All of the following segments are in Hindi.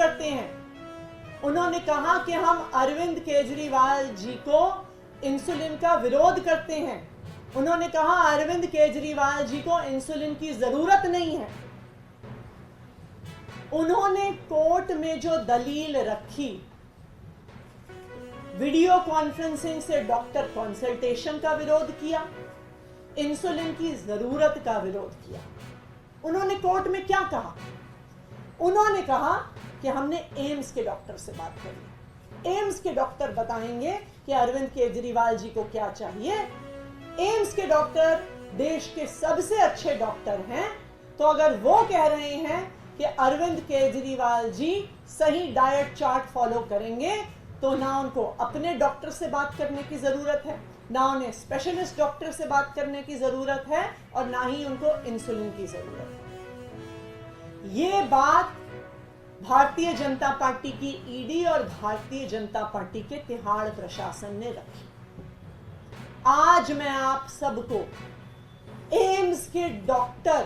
करते हैं। उन्होंने कहा कि हम अरविंद केजरीवाल जी को इंसुलिन का विरोध करते हैं। उन्होंने कहा अरविंद केजरीवाल जी को इंसुलिन की जरूरत नहीं है। उन्होंने कोर्ट में जो दलील रखी, वीडियो कॉन्फ्रेंसिंग से डॉक्टर कंसल्टेशन का विरोध किया, इंसुलिन की जरूरत का विरोध किया। उन्होंने कोर्ट में क्या कहा? उन्होंने कहा कि हमने एम्स के डॉक्टर से बात करी। एम्स के डॉक्टर बताएंगे कि अरविंद केजरीवाल जी को क्या चाहिए। एम्स के डॉक्टर देश के सबसे अच्छे डॉक्टर हैं, तो अगर वो कह रहे हैं कि अरविंद केजरीवाल जी सही डाइट चार्ट फॉलो करेंगे, तो ना उनको अपने डॉक्टर से बात करने की जरूरत है, ना उन्हें स्पेशलिस्ट डॉक्टर से बात करने की जरूरत है, और ना ही उनको इंसुलिन की जरूरत है। ये बात भारतीय जनता पार्टी की ईडी और भारतीय जनता पार्टी के तिहाड़ प्रशासन ने रखी। आज मैं आप सबको एम्स के डॉक्टर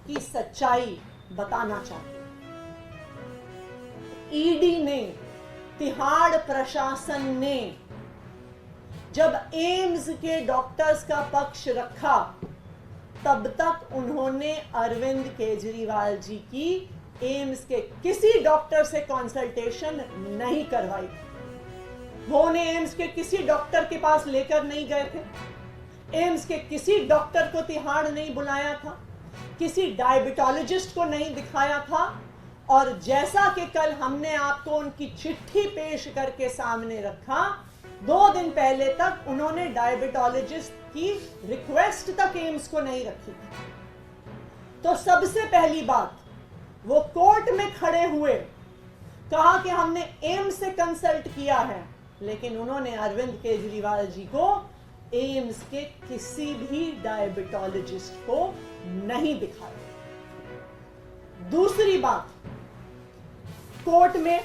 की सच्चाई बताना चाहती हूं। ईडी ने, तिहाड़ प्रशासन ने जब एम्स के डॉक्टर्स का पक्ष रखा, तब तक उन्होंने अरविंद केजरीवाल जी की एम्स के किसी डॉक्टर से कंसल्टेशन नहीं करवाई। वो उन्हें एम्स के किसी डॉक्टर के पास लेकर नहीं गए थे। एम्स के किसी डॉक्टर को तिहाड़ नहीं बुलाया था, किसी डायबिटोलॉजिस्ट को नहीं दिखाया था। और जैसा कि कल हमने आपको उनकी चिट्ठी पेश करके सामने रखा, 2 दिन पहले तक उन्होंने डायबिटोलॉजिस्ट की रिक्वेस्ट तक एम्स को नहीं रखी थी। तो सबसे पहली बात, वो कोर्ट में खड़े हुए कहा कि हमने एम्स से कंसल्ट किया है, लेकिन उन्होंने अरविंद केजरीवाल जी को एम्स के किसी भी डायबिटोलॉजिस्ट को नहीं दिखाया। दूसरी बात, कोर्ट में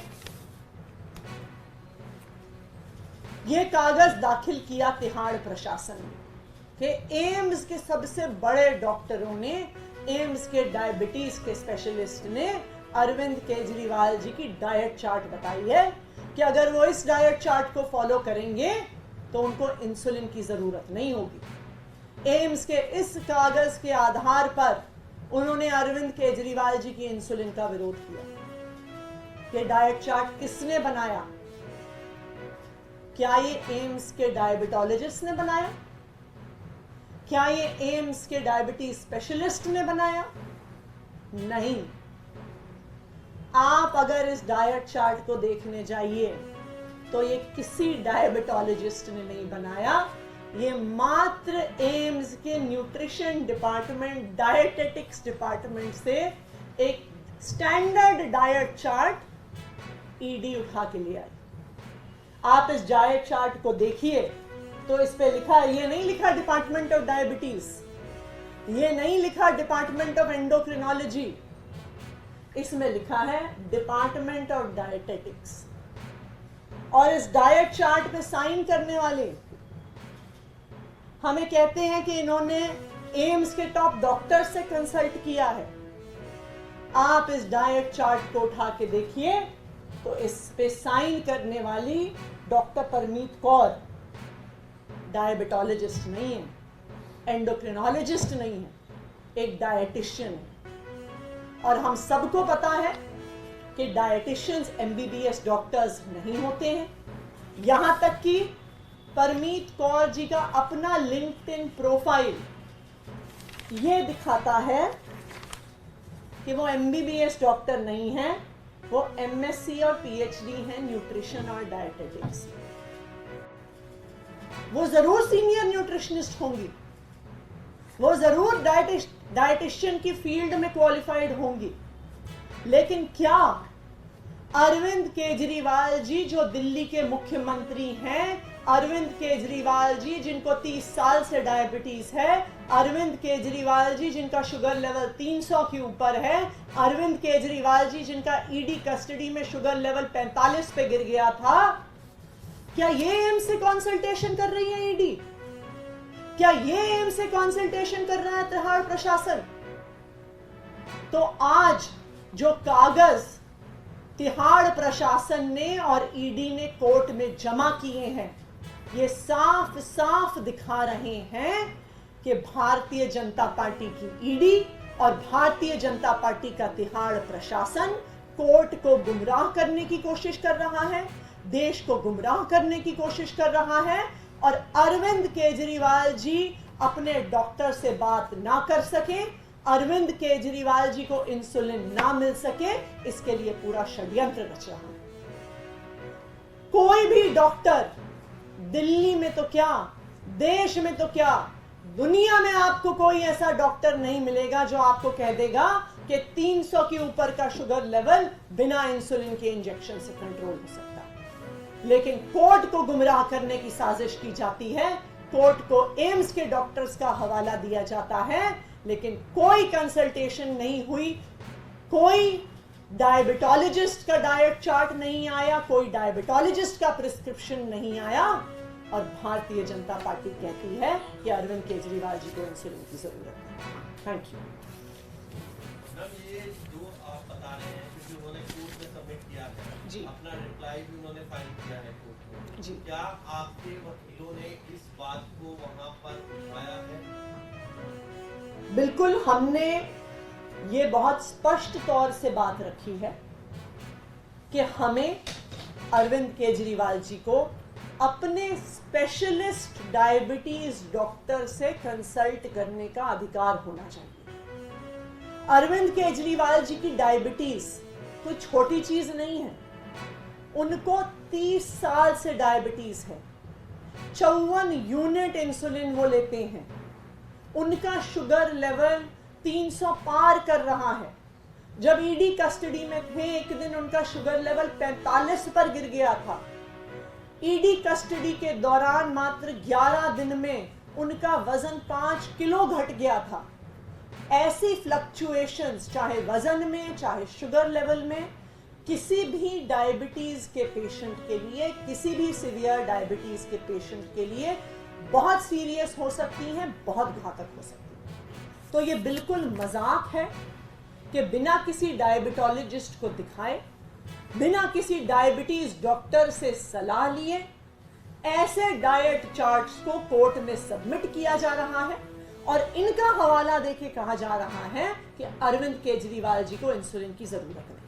यह कागज दाखिल किया तिहाड़ प्रशासन ने कि एम्स के सबसे बड़े डॉक्टरों ने, एम्स के डायबिटीज के स्पेशलिस्ट ने अरविंद केजरीवाल जी की डाइट चार्ट बताई है कि अगर वो इस डाइट चार्ट को फॉलो करेंगे तो उनको इंसुलिन की जरूरत नहीं होगी। एम्स के इस कागज के आधार पर उन्होंने अरविंद केजरीवाल जी की इंसुलिन का विरोध किया। ये डाइट चार्ट किसने बनाया? क्या ये एम्स के डायबिटोलॉजिस्ट ने बनाया? क्या ये एम्स के डायबिटीज स्पेशलिस्ट ने बनाया? नहीं। आप अगर इस डाइट चार्ट को देखने जाइए तो ये किसी डायबिटोलॉजिस्ट ने नहीं बनाया। ये मात्र एम्स के न्यूट्रिशन डिपार्टमेंट, डायटेटिक्स डिपार्टमेंट से एक स्टैंडर्ड डाइट चार्ट ईडी उठा के ले आई। आप इस डाइट चार्ट को देखिए तो इस पे लिखा है, ये नहीं लिखा डिपार्टमेंट ऑफ डायबिटीज, ये नहीं लिखा डिपार्टमेंट ऑफ एंडोक्रिनोलॉजी, इसमें लिखा है डिपार्टमेंट ऑफ डायटेटिक्स। और इस डाइट चार्ट पे साइन करने वाले हमें कहते हैं कि इन्होंने एम्स के टॉप डॉक्टर से कंसल्ट किया है। आप इस डाइट चार्ट को उठा के देखिए तो इस पे साइन करने वाली डॉक्टर परमीत कौर डायबिटोलॉजिस्ट नहीं है, एंडोक्रिनोलॉजिस्ट नहीं है, एक डायटिशियन है। और हम सबको पता है कि डायटिशियंस एमबीबीएस डॉक्टर्स नहीं होते हैं। यहां तक कि परमीत कौर जी का अपना लिंक्डइन प्रोफाइल ये दिखाता है कि वो एमबीबीएस डॉक्टर नहीं है, वो एमएससी और पीएचडी है न्यूट्रिशन और डायटेटिक्स। वो जरूर सीनियर न्यूट्रिशनिस्ट होंगी, वो जरूर डाइटिशियन की फील्ड में क्वालिफाइड होंगी, लेकिन क्या अरविंद केजरीवाल जी जो दिल्ली के मुख्यमंत्री हैं, अरविंद केजरीवाल जी जिनको 30 साल से डायबिटीज है, अरविंद केजरीवाल जी जिनका शुगर लेवल 300 के ऊपर है, अरविंद केजरीवाल जी जिनका ईडी कस्टडी में शुगर लेवल 45 पे गिर गया था, क्या ये एम्स से कंसल्टेशन कर रही है ईडी? क्या ये एम्स से कंसल्टेशन कर रहा है तिहाड़ प्रशासन? तो आज जो कागज तिहाड़ प्रशासन ने और ईडी ने कोर्ट में जमा किए हैं, ये साफ साफ दिखा रहे हैं कि भारतीय जनता पार्टी की ईडी और भारतीय जनता पार्टी का तिहाड़ प्रशासन कोर्ट को गुमराह करने की कोशिश कर रहा है, देश को गुमराह करने की कोशिश कर रहा है, और अरविंद केजरीवाल जी अपने डॉक्टर से बात ना कर सके, अरविंद केजरीवाल जी को इंसुलिन ना मिल सके, इसके लिए पूरा षड्यंत्र रच रहा है। कोई भी डॉक्टर दिल्ली में तो क्या, देश में तो क्या, दुनिया में आपको कोई ऐसा डॉक्टर नहीं मिलेगा जो आपको कह देगा कि 300 के ऊपर का शुगर लेवल बिना इंसुलिन के इंजेक्शन से कंट्रोल हो सकता है। लेकिन कोर्ट को गुमराह करने की साजिश की जाती है, कोर्ट को एम्स के डॉक्टर्स का हवाला दिया जाता है, लेकिन कोई कंसल्टेशन नहीं हुई, कोई डायबिटोलॉजिस्ट का डाइट चार्ट नहीं आया, कोई डायबिटोलॉजिस्ट का प्रिस्क्रिप्शन नहीं आया, और भारतीय जनता पार्टी कहती है कि अरविंद केजरीवाल जी को इंसुलिन की जरूरत है। Thank you. ये जो आप बता रहे हैं, क्योंकि उन्होंने कोर्ट में सबमिट किया है जी, अपना रिप्लाई भी उन्होंने फाइल किया है कोर्ट में जी, क्या आपके वकीलों ने इस बात को वहां पर उठाया है? बिल्कुल, हमने ये बहुत स्पष्ट तौर से बात रखी है कि हमें अरविंद केजरीवाल जी को अपने स्पेशलिस्ट डायबिटीज डॉक्टर से कंसल्ट करने का अधिकार होना चाहिए। अरविंद केजरीवाल जी की डायबिटीज कोई छोटी चीज नहीं है, उनको 30 साल से डायबिटीज है, 54 यूनिट इंसुलिन वो लेते हैं, उनका शुगर लेवल 300 पार कर रहा है। जब ईडी कस्टडी में थे, एक दिन उनका शुगर लेवल 45 पर गिर गया था। ईडी कस्टडी के दौरान मात्र 11 दिन में उनका वजन 5 किलो घट गया था। ऐसी फ्लक्चुएशंस चाहे वजन में चाहे शुगर लेवल में किसी भी डायबिटीज के पेशेंट के लिए, किसी भी सीवियर डायबिटीज के पेशेंट के लिए बहुत सीरियस हो सकती हैं, बहुत घातक हो सकती हैं। तो ये बिल्कुल मजाक है कि बिना किसी डायबिटोलॉजिस्ट को दिखाए, बिना किसी डायबिटीज डॉक्टर से सलाह लिए ऐसे डाइट चार्ट्स को कोर्ट में सबमिट किया जा रहा है, और इनका हवाला देके कहा जा रहा है कि अरविंद केजरीवाल जी को इंसुलिन की जरूरत नहीं।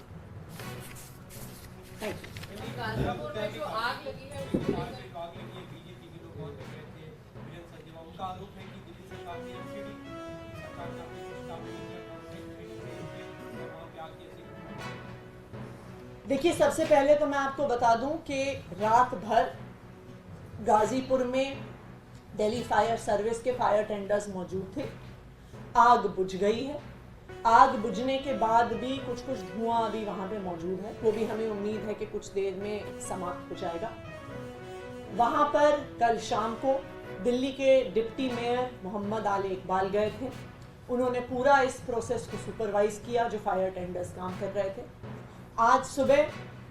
Thank you. कानपुर में जो आग लगी है उसके बाद बीजेपी के लोग और कह रहे थे, वीरेंद्र संजय बाबू का आरोप है कि दिल्ली सरकार ने एमसीडी सरकार ने अपने कुछ काम नहीं किया, वहां पे आग कैसे। देखिए, सबसे पहले तो मैं आपको बता दूं कि रात भर गाजीपुर में दिल्ली फायर सर्विस के फायर टेंडर्स मौजूद थे। आग बुझ गई है। आग बुझने के बाद भी कुछ धुआं अभी वहां पे मौजूद है, वो भी हमें उम्मीद है कि कुछ देर में समाप्त हो जाएगा। वहां पर कल शाम को दिल्ली के डिप्टी मेयर मोहम्मद आले इकबाल गए थे। उन्होंने पूरा इस प्रोसेस को सुपरवाइज किया जो फायर टेंडर्स काम कर रहे थे। आज सुबह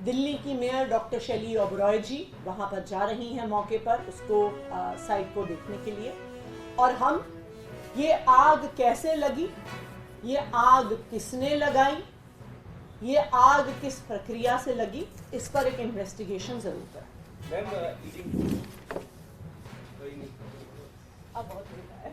दिल्ली की मेयर डॉक्टर शैली ओबरॉय जी वहां पर जा रही हैं मौके पर उसको साइट को देखने के लिए। और हम ये आग कैसे लगी, ये आग किसने लगाई, ये आग किस प्रक्रिया से लगी, इस पर एक इन्वेस्टिगेशन जरूर करें। मैम अब बहुत